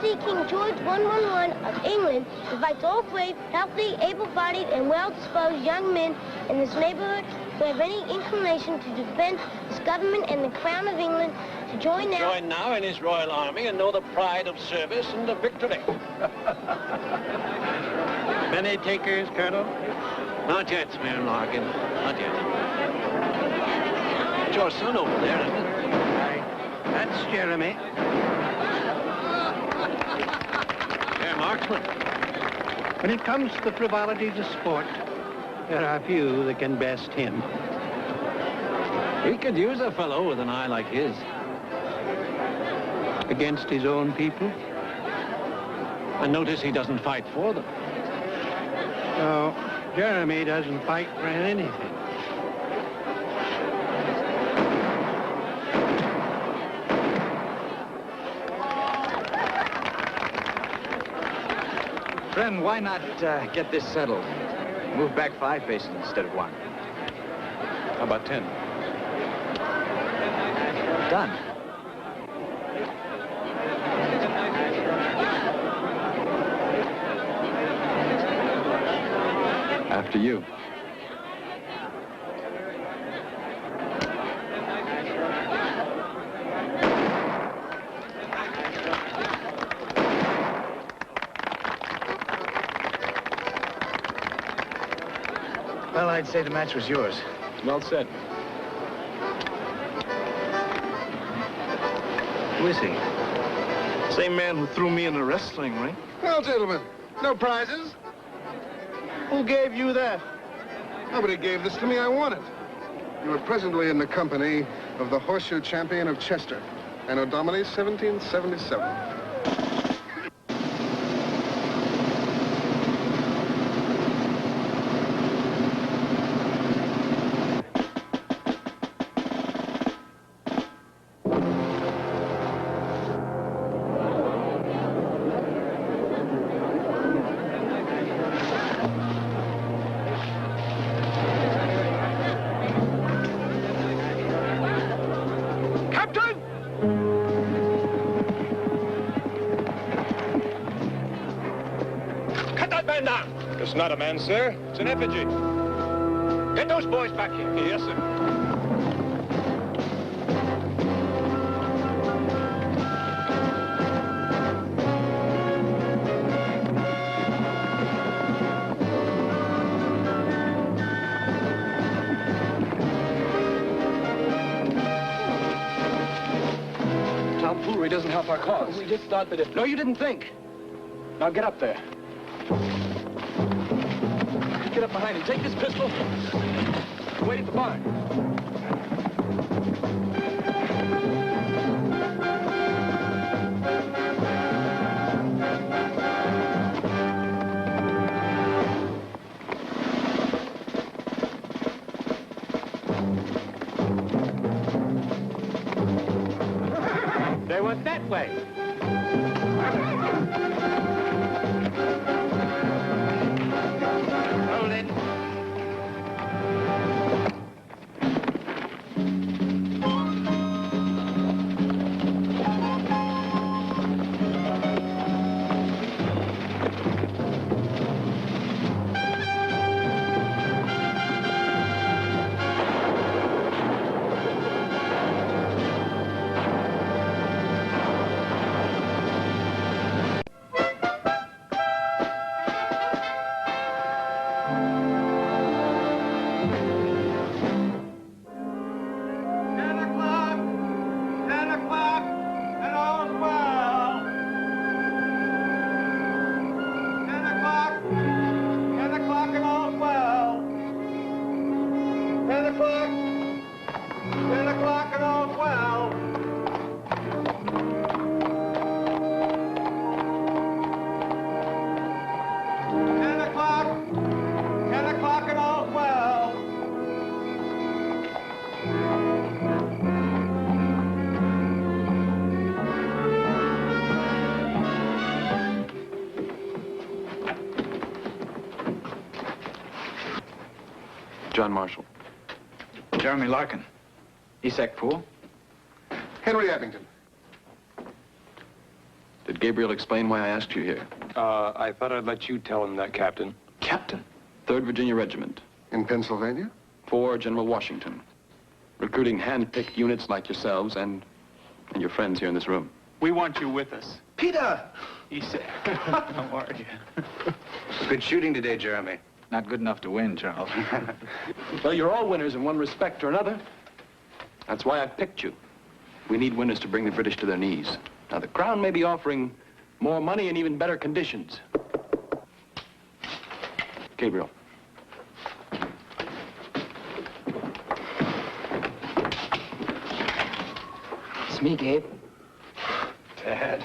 Majesty King George 111 of England invites all brave, healthy, able-bodied, and well-disposed young men in this neighborhood who have any inclination to defend this government and the crown of England to join now. Join now in his royal army and know the pride of service and of victory. Many takers, Colonel? Not yet, Mayor Larkin. Not yet. It's your son over there, isn't it? That's Jeremy. You're a marksman. When it comes to the frivolities of sport, there are few that can best him. We could use a fellow with an eye like his. Against his own people? And notice he doesn't fight for them. No, Jeremy doesn't fight for anything. Friend, why not get this settled? Move back 5 paces instead of 1. How about 10? Done. After you. Well, I'd say the match was yours. Well said. Who is he? Same man who threw me in the wrestling ring. Well, gentlemen, no prizes. Who gave you that? Nobody gave this to me. I won it. You are presently in the company of the horseshoe champion of Chester, Anno Domini 1777. It's not a man, sir. It's an effigy. Get those boys back here. Yes, sir. Tomfoolery doesn't help our cause. We just thought that if... No, you didn't think. Now get up there. Get up behind him. Take this pistol. Wait at the barn. They went that way. Hold it. John Marshall. Jeremy Larkin. Esek Pool. Henry Abington. Did Gabriel explain why I asked you here? I thought I'd let you tell him that, Captain. Captain. 3rd Virginia Regiment. In Pennsylvania? For General Washington. Recruiting hand-picked units like yourselves and your friends here in this room. We want you with us. Peter! He said, how are you? Good shooting today, Jeremy. Not good enough to win, Charles. Well, you're all winners in one respect or another. That's why I picked you. We need winners to bring the British to their knees. Now, the Crown may be offering more money and even better conditions. Gabriel. It's me, Gabe. Dad.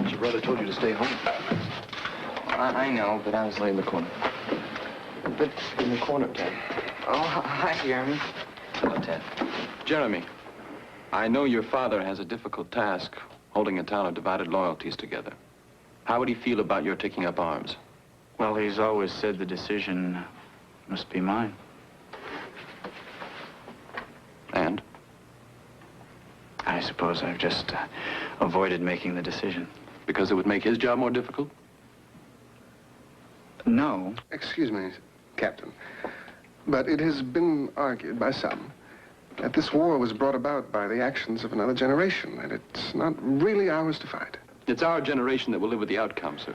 Your brother told you to stay home. I know, but I was Lay in the corner. But In the corner, Ted. oh, hi, Jeremy. Hello, Ted. Jeremy, I know your father has a difficult task holding a town of divided loyalties together. How would he feel about your taking up arms? Well, he's always said the decision must be mine. And? I suppose I've just avoided making the decision. Because it would make his job more difficult? No. Excuse me, Captain. But it has been argued by some that this war was brought about by the actions of another generation, and it's not really ours to fight. It's our generation that will live with the outcome, sir.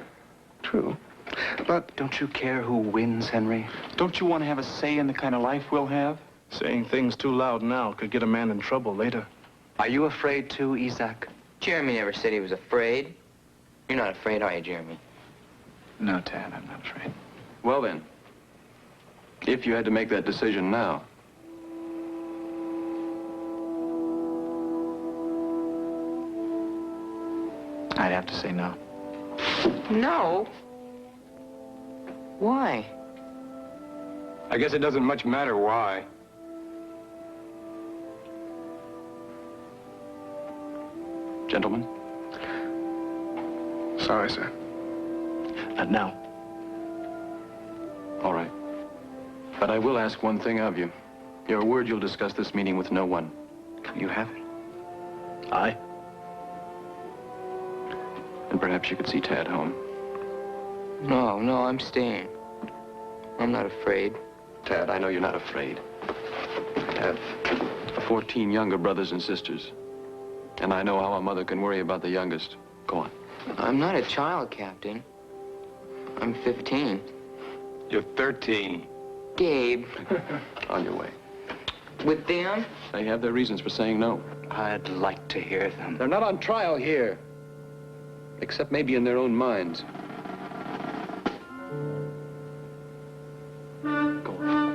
True. But Don't you care who wins, Henry? Don't you want to have a say in the kind of life we'll have? Saying things too loud now could get a man in trouble later. Are you afraid too, Isaac? Jeremy never said he was afraid. You're not afraid, are you, Jeremy? No, Tad, I'm not afraid. Well, then, if you had to make that decision now, I'd have to say no. No. Why? I guess it doesn't much matter why. gentlemen. Sorry, sir. Not now. All right. But I will ask one thing of you. Your word you'll discuss this meeting with no one. You have it. Aye. And perhaps you could see Tad home. No, I'm staying. I'm not afraid. Tad, I know you're not afraid. I have 14 younger brothers and sisters. And I know how a mother can worry about the youngest. Go on. I'm not a child, Captain. I'm 15. You're 13. Gabe, On your way. with them? They have their reasons for saying no. I'd like to hear them. They're not on trial here. Except maybe in their own minds. Go on.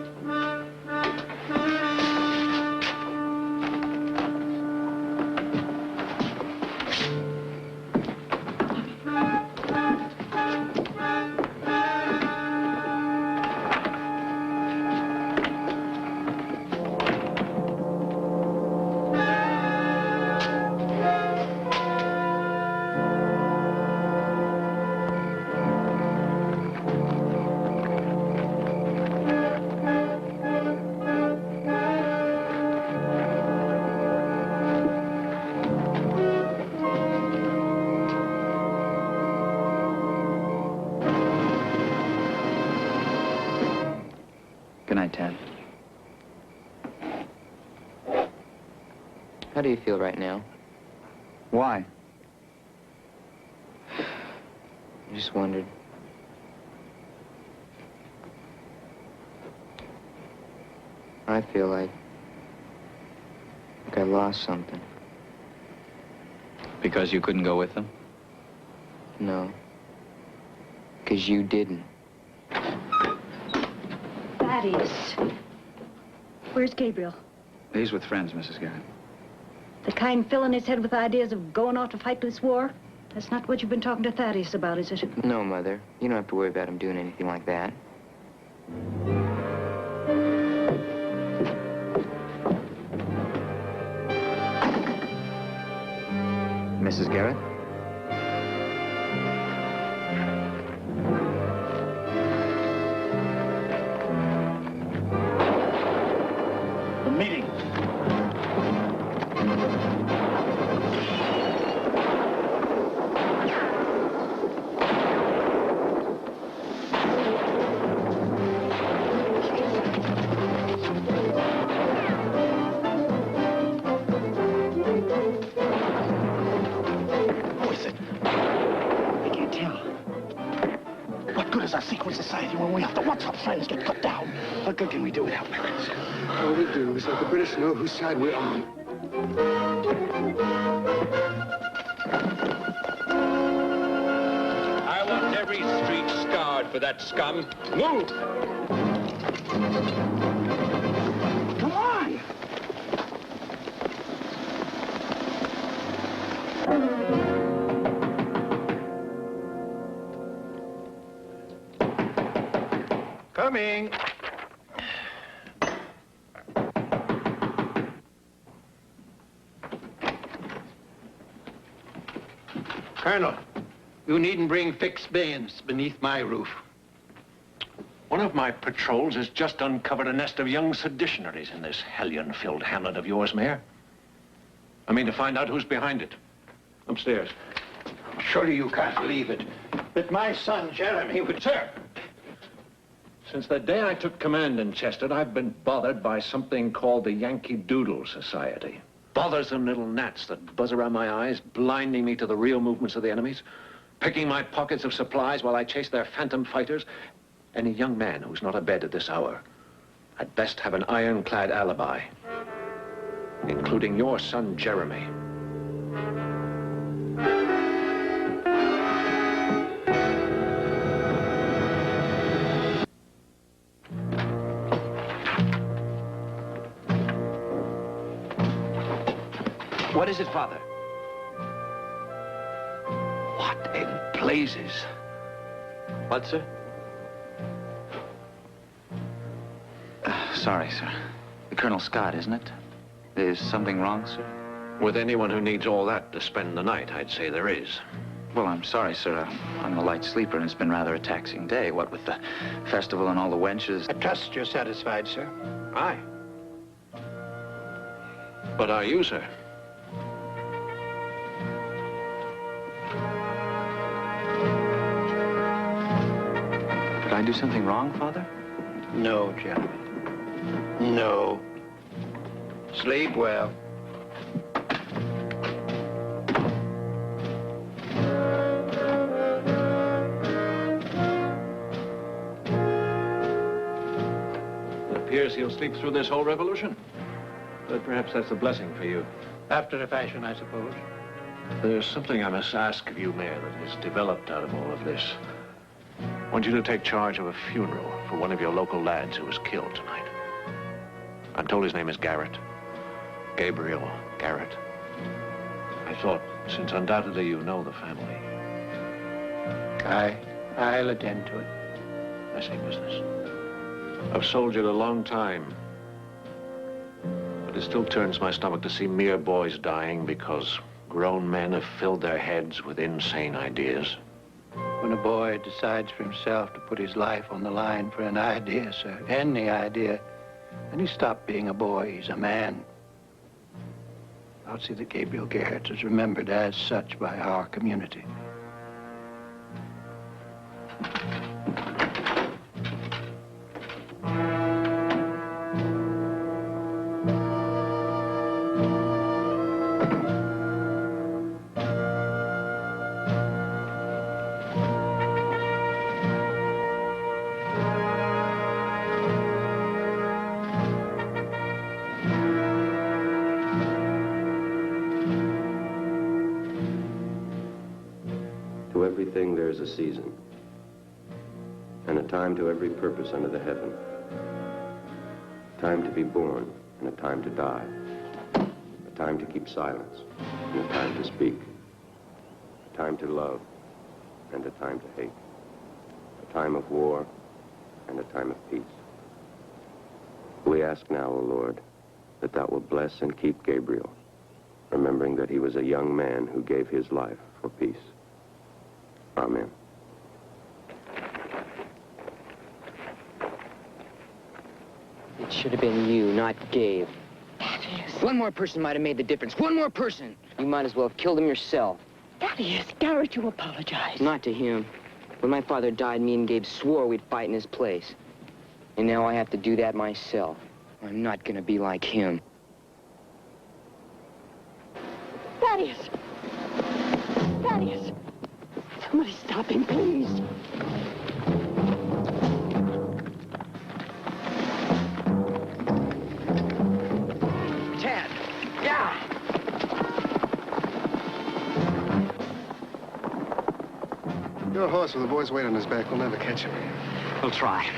Good night, Tad. How do you feel right now? Why? I just wondered. I feel like I lost something. Because you couldn't go with them? No. 'Cause you didn't. Thaddeus. Where's Gabriel? He's with friends, Mrs. Garrett. The kind filling his head with ideas of going off to fight this war? That's not what you've been talking to Thaddeus about, is it? No, Mother. You don't have to worry about him doing anything like that. Mrs. Garrett? The meeting. is our secret society when we have to watch our friends get cut down. What good can we do without weapons? All we do is let the British know whose side we're on. I want every street scarred for that scum. Move! Come on! Coming. Colonel, you needn't bring fixed bayonets beneath my roof. One of my patrols has just uncovered a nest of young seditionaries in this hellion-filled hamlet of yours, Mayor. I mean to find out who's behind it. Upstairs. Surely you can't believe it. That my son, Jeremy, would... Sir! Since the day I took command in Chester, I've been bothered by something called the Yankee Doodle Society. Bothersome little gnats that buzz around my eyes, blinding me to the real movements of the enemies, picking my pockets of supplies while I chase their phantom fighters. Any young man who's not abed at this hour, I'd best have an ironclad alibi, including your son, Jeremy. What is it, Father? What in blazes? What, sir? Sorry, sir. Colonel Scott, isn't it? Is something wrong, sir? With anyone who needs all that to spend the night, I'd say there is. Well, I'm sorry, sir. I'm a light sleeper, and it's been rather a taxing day. What with the festival and all the wenches. I trust you're satisfied, sir. Aye. But are you, sir? Did I do something wrong, Father? No, Jeremy. No. Sleep well. It appears he'll sleep through this whole revolution. But perhaps that's a blessing for you. After a fashion, I suppose. There's something I must ask of you, Mayor, that has developed out of all of this. I want you to take charge of a funeral for one of your local lads who was killed tonight. I'm told his name is Garrett. Gabriel Garrett. I thought, since undoubtedly you know the family. I'll attend to it. I say business. I've soldiered a long time. But it still turns my stomach to see mere boys dying because grown men have filled their heads with insane ideas. When a boy decides for himself to put his life on the line for an idea, sir, any idea, then he stopped being a boy. He's a man. I'll see that Gabriel Garrett is remembered as such by our community. To everything there is a season, and a time to every purpose under the heaven. A time to be born, and a time to die. A time to keep silence, and a time to speak. A time to love, and a time to hate. A time of war, and a time of peace. We ask now, O Lord, that thou wilt bless and keep Gabriel, remembering that he was a young man who gave his life for peace. Amen. It should have been you, not Gabe. Thaddeus. One more person might have made the difference. One more person. You might as well have killed him yourself. Thaddeus, Garrett, you apologize. Not to him. When my father died, me and Gabe swore we'd fight in his place. And now I have to do that myself. I'm not gonna be like him. Thaddeus! Thaddeus! Somebody stop him, please. Your horse with a boy's weight on his back will never catch him. We'll try.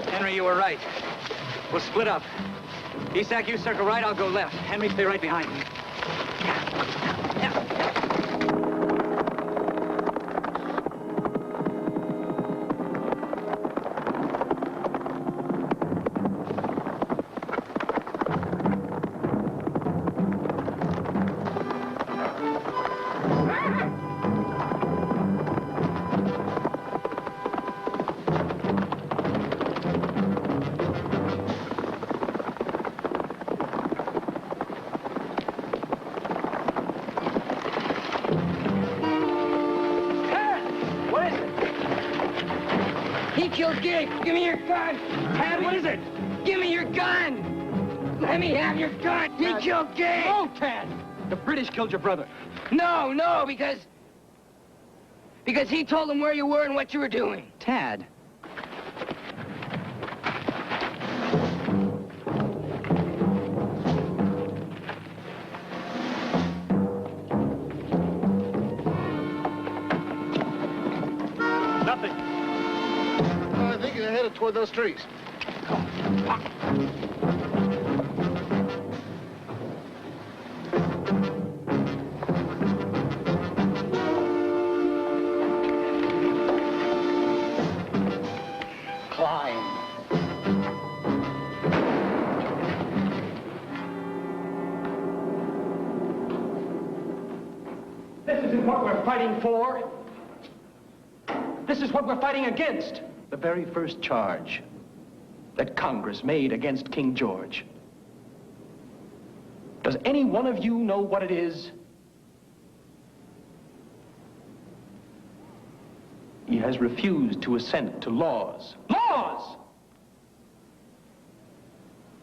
Henry, you were right. We'll split up. Isak, you circle right, I'll go left. Henry, stay right behind me. He killed Gabe. Give me your gun. Tad, what is it? Give me your gun. Let me have your gun. He killed Gabe. Oh, Tad! The British killed your brother. No, because he told them where you were and what you were doing. Tad. Nothing. I think you're headed toward those trees. Climb. This isn't what we're fighting for. This is what we're fighting against. The very first charge that Congress made against King George. Does any one of you know what it is? He has refused to assent to laws. Laws!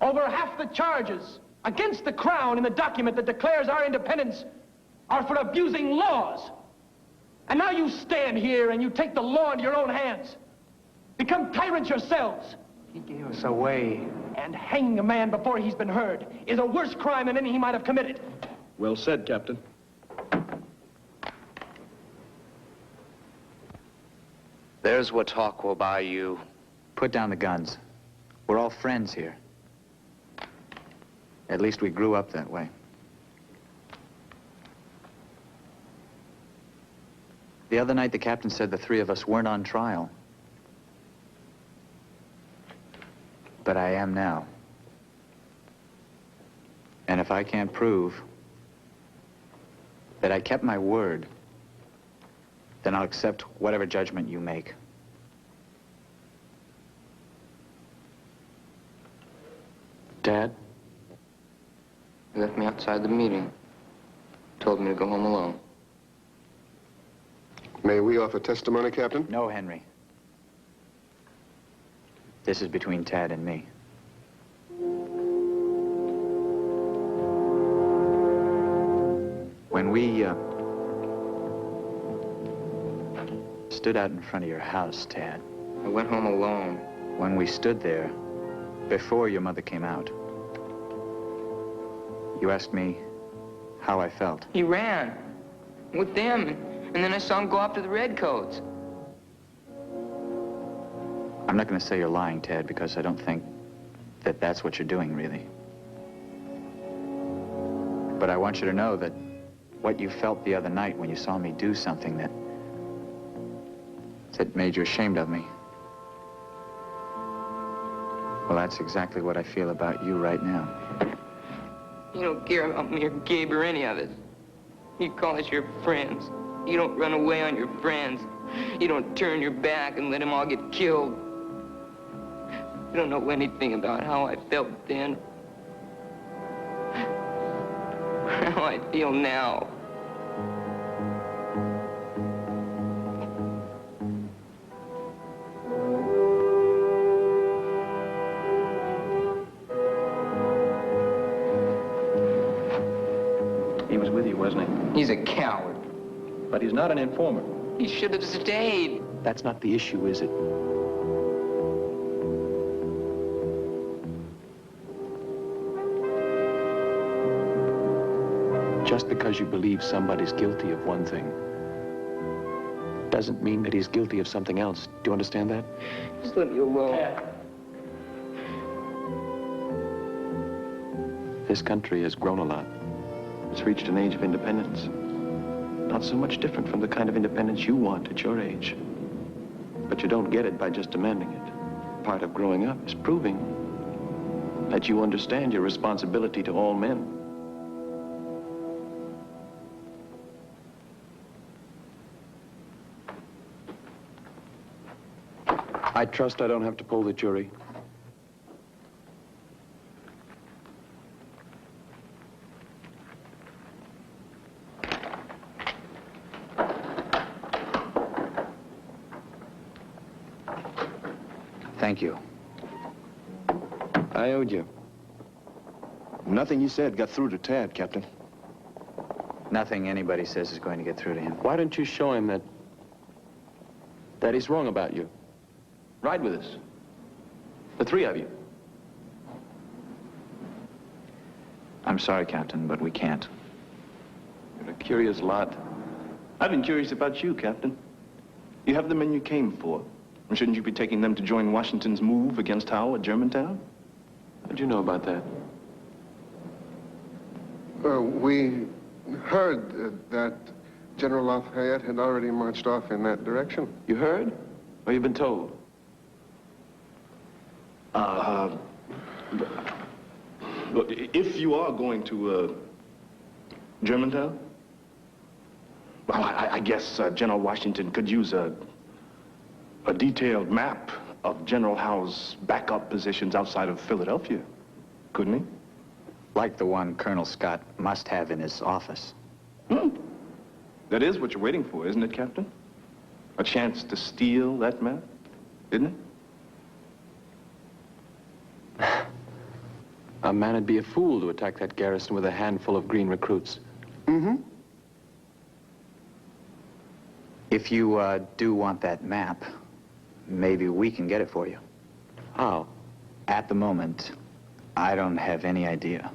Over half the charges against the Crown in the document that declares our independence are for abusing laws. And now you stand here and you take the law into your own hands. Become tyrants yourselves. He gave us away. And hanging a man before he's been heard is a worse crime than any he might have committed. Well said, Captain. There's what talk will buy you. Put down the guns. We're all friends here. At least we grew up that way. The other night, the captain said the three of us weren't on trial. But I am now. And if I can't prove that I kept my word, then I'll accept whatever judgment you make. Dad, he left me outside the meeting. Told me to go home alone. May we offer testimony, Captain? No, Henry. This is between Tad and me. When we, stood out in front of your house, Tad. I went home alone. When we stood there, before your mother came out, you asked me how I felt. He ran with them, and then I saw him go after the redcoats. I'm not going to say you're lying, Ted, because I don't think that that's what you're doing, really. But I want you to know that what you felt the other night when you saw me do something that made you ashamed of me, well, that's exactly what I feel about you right now. You don't care about me or Gabe or any of us. You call us your friends. You don't run away on your friends. You don't turn your back and let them all get killed. You don't know anything about how I felt then. Or how I feel now. He was with you, wasn't he? He's a coward. But he's not an informer. He should have stayed. That's not the issue, is it? Just because you believe somebody's guilty of one thing doesn't mean that he's guilty of something else. Do you understand that? Just let me alone. This country has grown a lot. It's reached an age of independence. Not so much different from the kind of independence you want at your age. But you don't get it by just demanding it. Part of growing up is proving that you understand your responsibility to all men. I trust I don't have to poll the jury. Thank you. I owed you. Nothing you said got through to Tad, Captain. Nothing anybody says is going to get through to him. Why don't you show him that he's wrong about you? Ride with us. The three of you. I'm sorry, Captain, but we can't. You're a curious lot. I've been curious about you, Captain. You have the men you came for. And shouldn't you be taking them to join Washington's move against Howe at Germantown? How'd you know about that? We heard that General Lafayette had already marched off in that direction. You heard? Or you've been told? Look, if you are going to Germantown, well, I guess General Washington could use a detailed map of General Howe's backup positions outside of Philadelphia, couldn't he? Like the one Colonel Scott must have in his office. That is what you're waiting for, isn't it, Captain? A chance to steal that map, isn't it? A man would be a fool to attack that garrison with a handful of green recruits. Mm-hmm. If you do want that map, maybe we can get it for you. How? At the moment, I don't have any idea.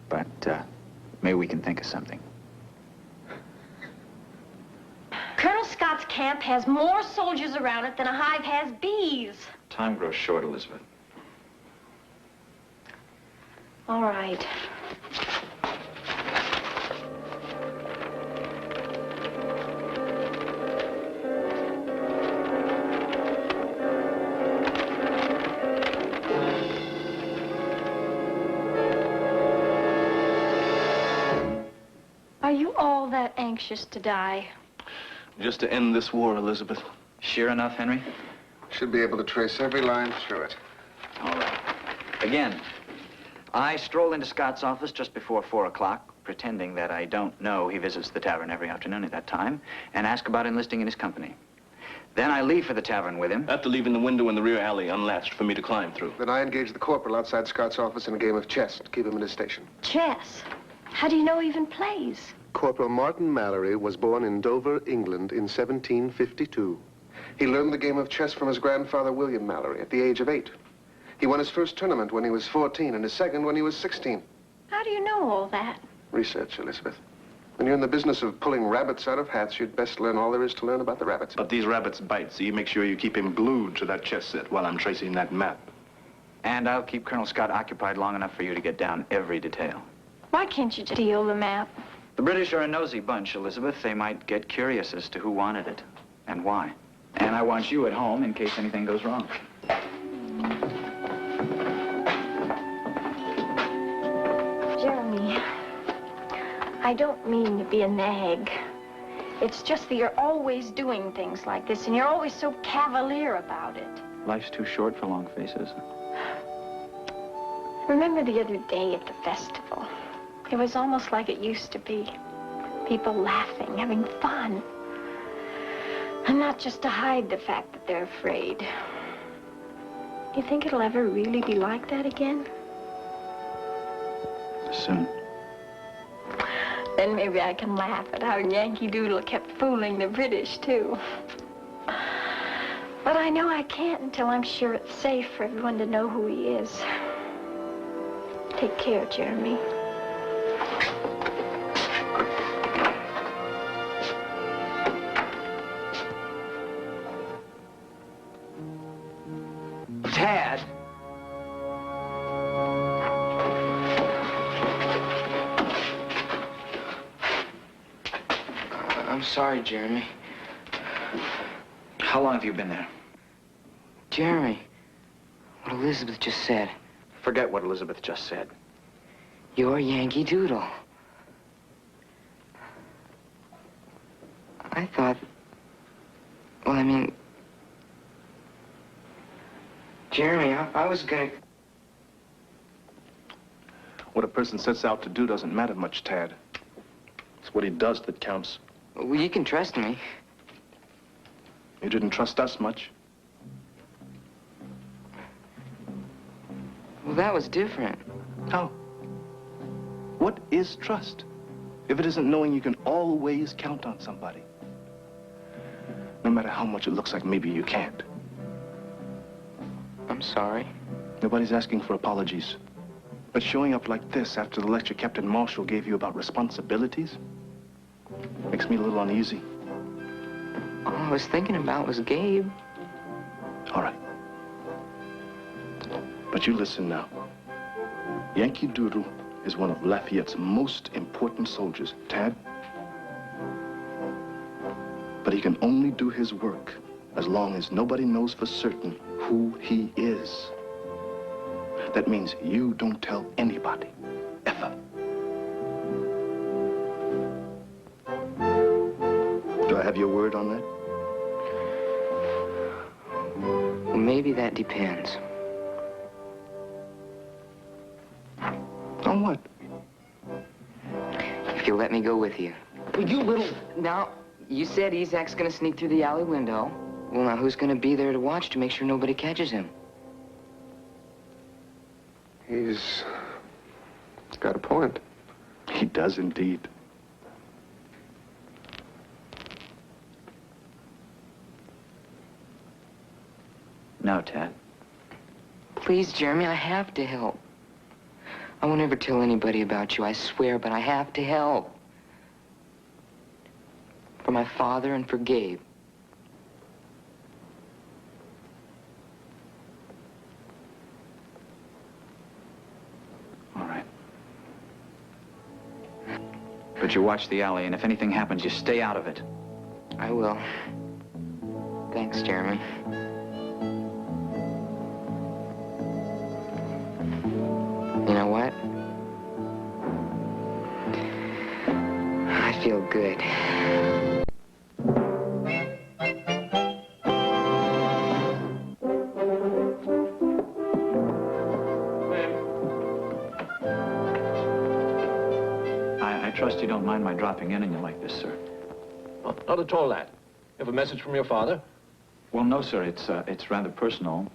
But maybe we can think of something. Colonel Scott's camp has more soldiers around it than a hive has bees. Time grows short, Elizabeth. All right. Are you all that anxious to die? Just to end this war, Elizabeth. Sure enough, Henry? Should be able to trace every line through it. All right. Again, I stroll into Scott's office just before 4 o'clock, pretending that I don't know he visits the tavern every afternoon at that time, and ask about enlisting in his company. Then I leave for the tavern with him. After leaving the window in the rear alley unlatched for me to climb through. Then I engaged the corporal outside Scott's office in a game of chess to keep him in his station. Chess? How do you know he even plays? Corporal Martin Mallory was born in Dover, England in 1752. He learned the game of chess from his grandfather, William Mallory, at the age of 8. He won his first tournament when he was 14 and his second when he was 16. How do you know all that? Research, Elizabeth. When you're in the business of pulling rabbits out of hats, you'd best learn all there is to learn about the rabbits. But these rabbits bite, so you make sure you keep him glued to that chess set while I'm tracing that map. And I'll keep Colonel Scott occupied long enough for you to get down every detail. Why can't you steal the map? The British are a nosy bunch, Elizabeth. They might get curious as to who wanted it and why. And I want you at home in case anything goes wrong. Jeremy, I don't mean to be a nag. It's just that you're always doing things like this, and you're always so cavalier about it. Life's too short for long faces. Remember the other day at the festival? It was almost like it used to be. People laughing, having fun. And not just to hide the fact that they're afraid. You think it'll ever really be like that again? Soon. Then maybe I can laugh at how Yankee Doodle kept fooling the British, too. But I know I can't until I'm sure it's safe for everyone to know who he is. Take care, Jeremy. Tad! I'm sorry, Jeremy. How long have you been there? Jeremy, what Elizabeth just said. Forget what Elizabeth just said. You're Yankee Doodle. I thought... Well, I mean... Jeremy, I was gonna... What a person sets out to do doesn't matter much, Tad. It's what he does that counts. Well, you can trust me. You didn't trust us much. Well, that was different. How? What is trust? If it isn't knowing you can always count on somebody. No matter how much it looks like maybe you can't. I'm sorry. Nobody's asking for apologies. But showing up like this after the lecture Captain Marshall gave you about responsibilities makes me a little uneasy. All I was thinking about was Gabe. All right. But you listen now. Yankee Doodle is one of Lafayette's most important soldiers, Tad. But he can only do his work as long as nobody knows for certain who he is. That means you don't tell anybody, ever. Do I have your word on that? Well, maybe that depends. On what? If you let me go with you. You little... Now, you said Isak's gonna sneak through the alley window. Well, now who's gonna be there to watch to make sure nobody catches him? He's got a point. He does indeed. No, Tad. Please, Jeremy, I have to help. I won't ever tell anybody about you, I swear, but I have to help. For my father and for Gabe. All right. But you watch the alley, and if anything happens, you stay out of it. I will. Thanks, Jeremy. You know what? I feel good. I trust you don't mind my dropping in on you like this, sir. Oh, not at all, lad. You have a message from your father? Well, no, sir. It's rather personal.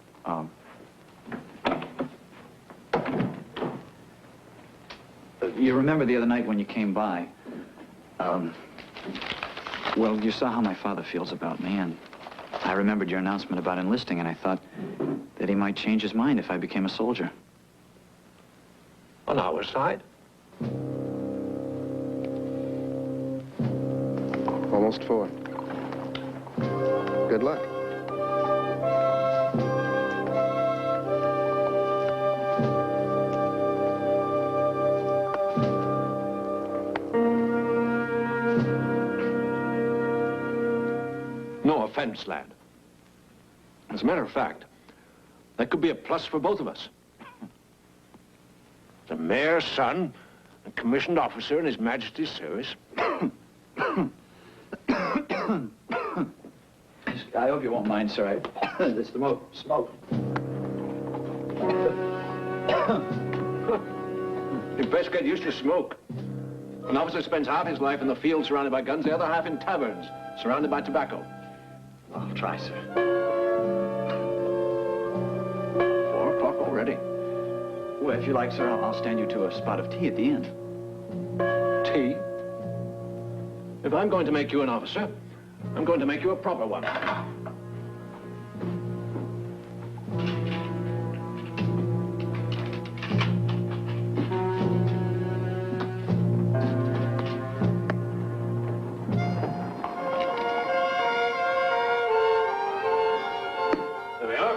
You remember the other night when you came by? Well, you saw how my father feels about me, and I remembered your announcement about enlisting, and I thought that he might change his mind if I became a soldier. On our side? Almost 4. Good luck. No offense, lad. As a matter of fact, that could be a plus for both of us. The mayor's son, a commissioned officer in His Majesty's service. I hope you won't mind, sir. It's the smoke. You'd best get used to smoke. An officer spends half his life in the field surrounded by guns, the other half in taverns, surrounded by tobacco. I'll try, sir. 4 o'clock already. Well, if you like, sir, I'll stand you to a spot of tea at the end. Tea? If I'm going to make you an officer, I'm going to make you a proper one. There we are.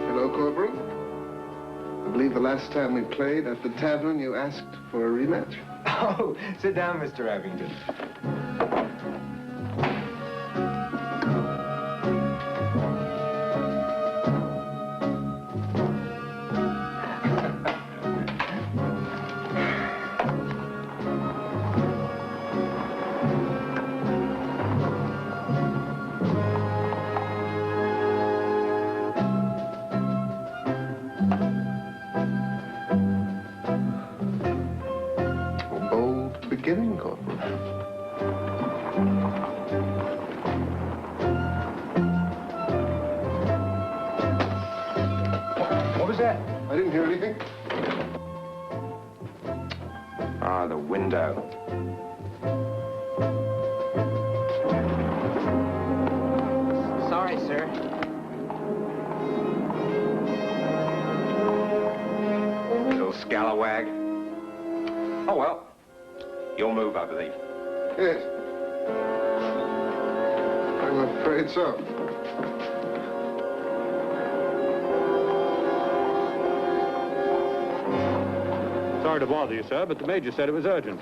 Hello, Corporal. I believe the last time we played at the tavern, you asked for a rematch. Oh, sit down, Mr. Abingdon. A bold beginning, Corporal. What was that? I didn't hear anything. Ah, the window. Sorry, sir. Little scalawag. Oh, well. You'll move, I believe. Yes. I'm afraid so. Sorry to bother you, sir, but the Major said it was urgent.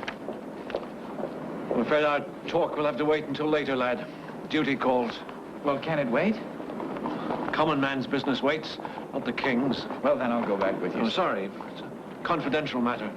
I'm afraid our talk will have to wait until later, lad. Duty calls. Well, can it wait? Common man's business waits, not the king's. Well, then I'll go back with you. I'm sorry. It's a confidential matter.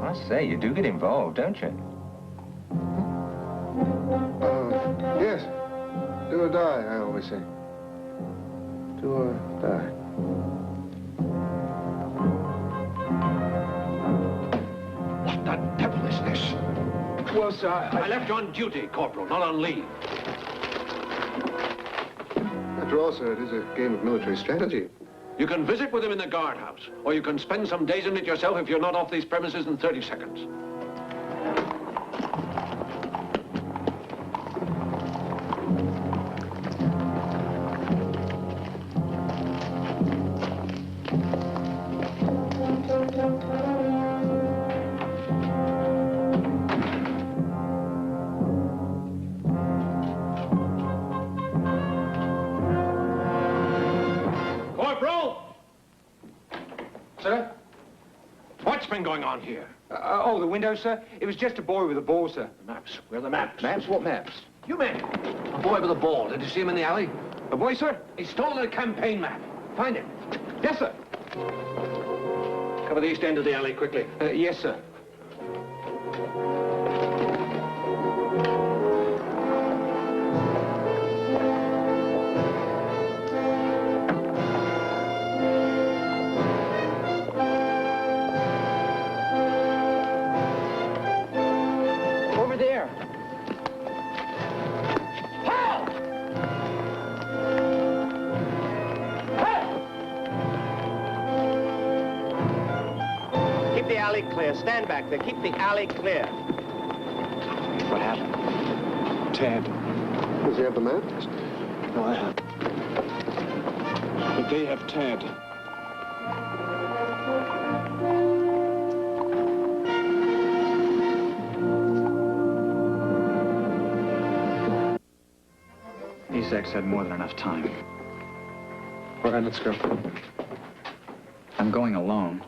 I say, you do get involved, don't you? Yes. Do or die, I always say. Do or die. What the devil is this? Well, sir, I left you on duty, Corporal, not on leave. After all, sir, it is a game of military strategy. You can visit with him in the guardhouse, or you can spend some days in it yourself if you're not off these premises in 30 seconds. Corporal! Sir? What's been going on here? Oh, the window, sir? It was just a boy with a ball, sir. The maps. Where are the maps? Maps? What maps? You men. A boy with a ball. Did you see him in the alley? A boy, sir? He's stolen a campaign map. Find him. Yes, sir. Cover the east end of the alley quickly. Yes, sir. Over there. Help! Help! the alley clear. Stand back there. Keep the alley clear. What happened? Tad. Does he have the map? No, I have. But they have Tad. Isak had more than enough time. All right, let's go. I'm going alone.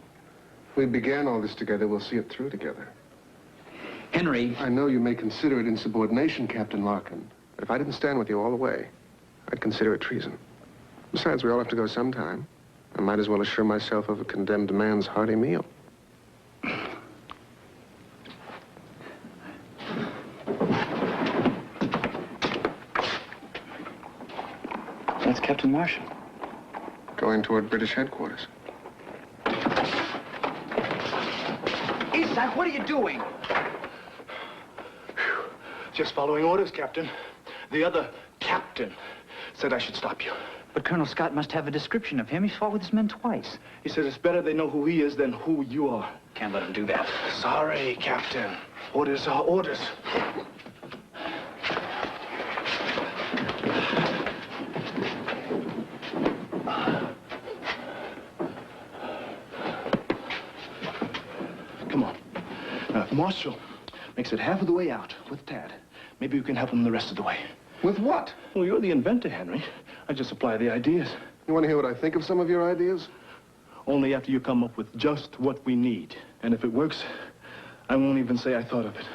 We began all this together. We'll see it through together. Henry. I know you may consider it insubordination, Captain Larkin. But if I didn't stand with you all the way, I'd consider it treason. Besides, we all have to go sometime. I might as well assure myself of a condemned man's hearty meal. That's Captain Marshall. Going toward British headquarters. Isak, what are you doing? Just following orders, Captain. The other captain said I should stop you. But Colonel Scott must have a description of him. He's fought with his men twice. He said it's better they know who he is than who you are. Can't let him do that. Sorry, Captain. Orders are orders. Come on. Now, if Marshall makes it half of the way out with Tad, maybe you can help him the rest of the way. With what? Well, you're the inventor, Henry. I just supply the ideas. You want to hear what I think of some of your ideas? Only after you come up with just what we need. And if it works, I won't even say I thought of it.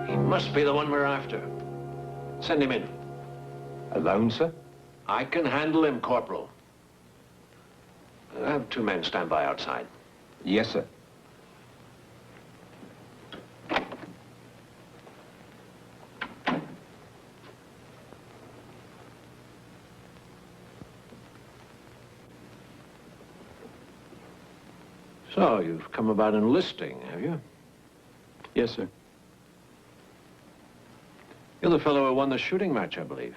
He must be the one we're after. Send him in. Alone, sir? I can handle him, Corporal. Have 2 men stand by outside. Yes, sir. So, you've come about enlisting, have you? Yes, sir. You're the fellow who won the shooting match, I believe.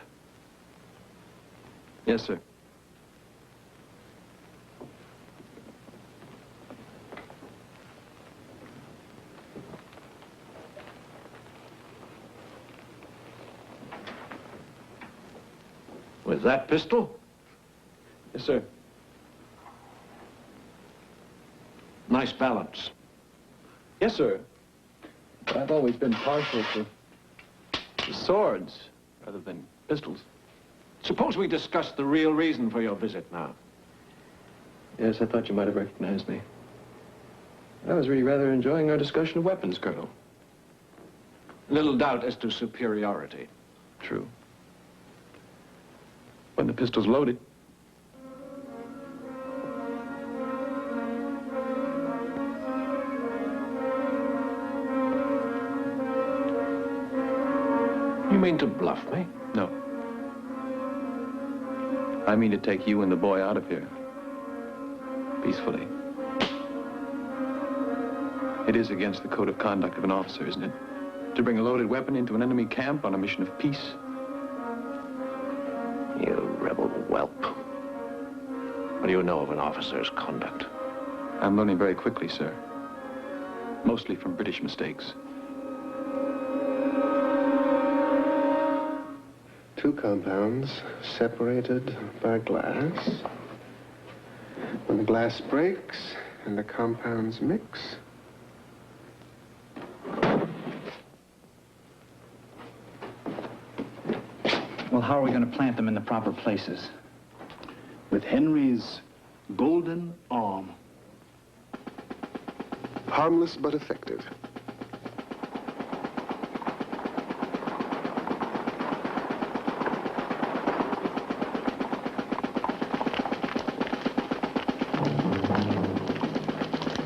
Yes, sir. With that pistol? Yes, sir. Nice balance. Yes, sir. But I've always been partial to swords rather than pistols. Suppose we discuss the real reason for your visit now. Yes, I thought you might have recognized me. I was really rather enjoying our discussion of weapons, Colonel. Little doubt as to superiority. True. When the pistol's loaded. You mean to bluff me? No. I mean to take you and the boy out of here. Peacefully. It is against the code of conduct of an officer, isn't it? To bring a loaded weapon into an enemy camp on a mission of peace. You rebel whelp. What do you know of an officer's conduct? I'm learning very quickly, sir. Mostly from British mistakes. 2 compounds separated by glass. When the glass breaks and the compounds mix. Well, how are we going to plant them in the proper places? With Henry's golden arm. Harmless but effective.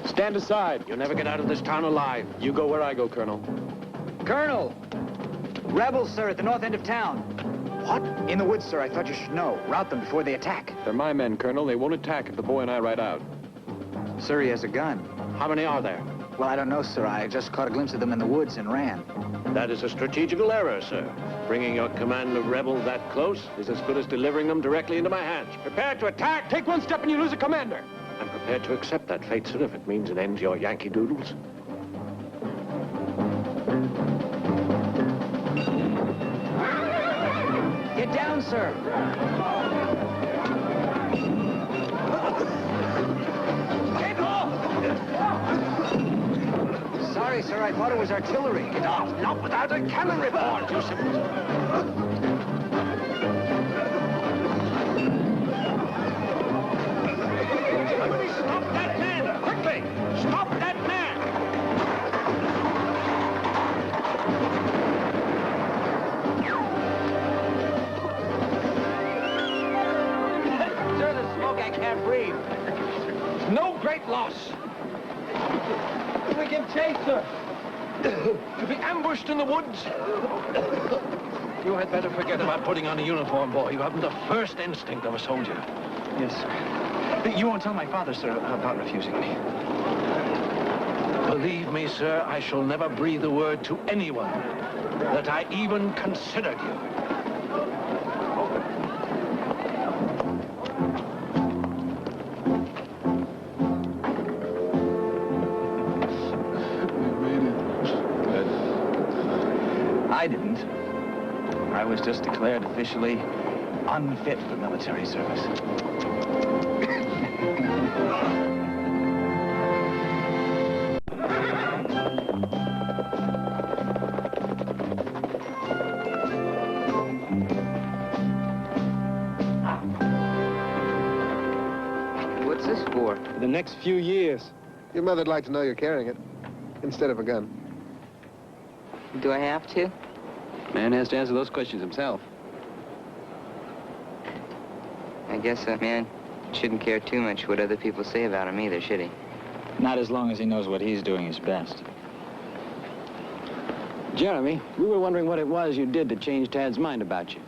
Stand aside. You'll never get out of this town alive. You go where I go, Colonel. Colonel! Rebels, sir, at the north end of town. What? In the woods, sir. I thought you should know. Rout them before they attack. They're my men, Colonel. They won't attack if the boy and I ride out. Sir, he has a gun. How many are there? Well, I don't know, sir. I just caught a glimpse of them in the woods and ran. That is a strategical error, sir. Bringing your command of rebels that close is as good as delivering them directly into my hands. Prepare to attack! Take one step and you lose a commander. I'm prepared to accept that fate, sir, if it means it ends your Yankee Doodles. Get down, sir. Get off! Sorry, sir. I thought it was artillery. Get off! Not without a cannon report, you simpleton. Somebody stop that man! Quickly! Stop that man! Sir, the smoke, I can't breathe. No great loss. We give chase, sir. To be ambushed in the woods. You had better forget about putting on a uniform, boy. You haven't the first instinct of a soldier. Yes, sir. You won't tell my father, sir, about refusing me. Believe me, sir, I shall never breathe a word to anyone that I even considered you. I didn't. I was just declared officially unfit for military service. What's this for? For the next few years. Your mother'd like to know you're carrying it, instead of a gun. Do I have to? Man has to answer those questions himself. I guess a man shouldn't care too much what other people say about him either, should he? Not as long as he knows what he's doing is best. Jeremy, we were wondering what it was you did to change Tad's mind about you.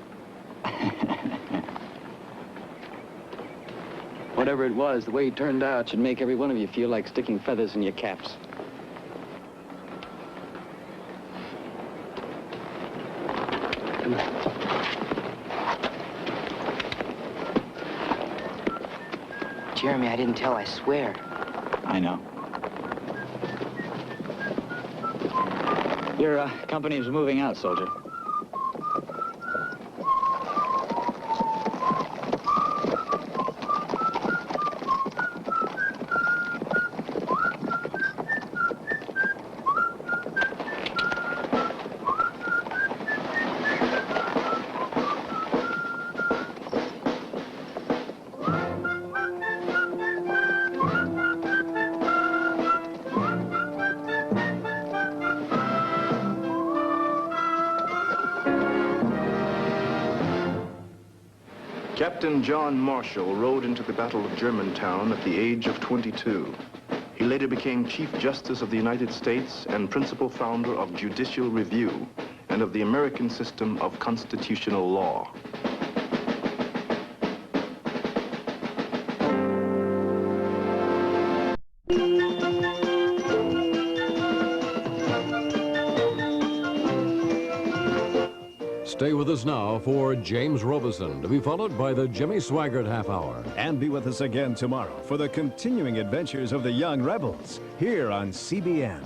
Whatever it was, the way he turned out should make every one of you feel like sticking feathers in your caps. Jeremy, I didn't tell, I swear. I know. Your company is moving out, soldier. Captain John Marshall rode into the Battle of Germantown at the age of 22. He later became Chief Justice of the United States and principal founder of Judicial Review and of the American system of constitutional law. Stay with us now for James Robison, to be followed by the Jimmy Swaggart Half Hour. And be with us again tomorrow for the continuing adventures of the young rebels here on CBN.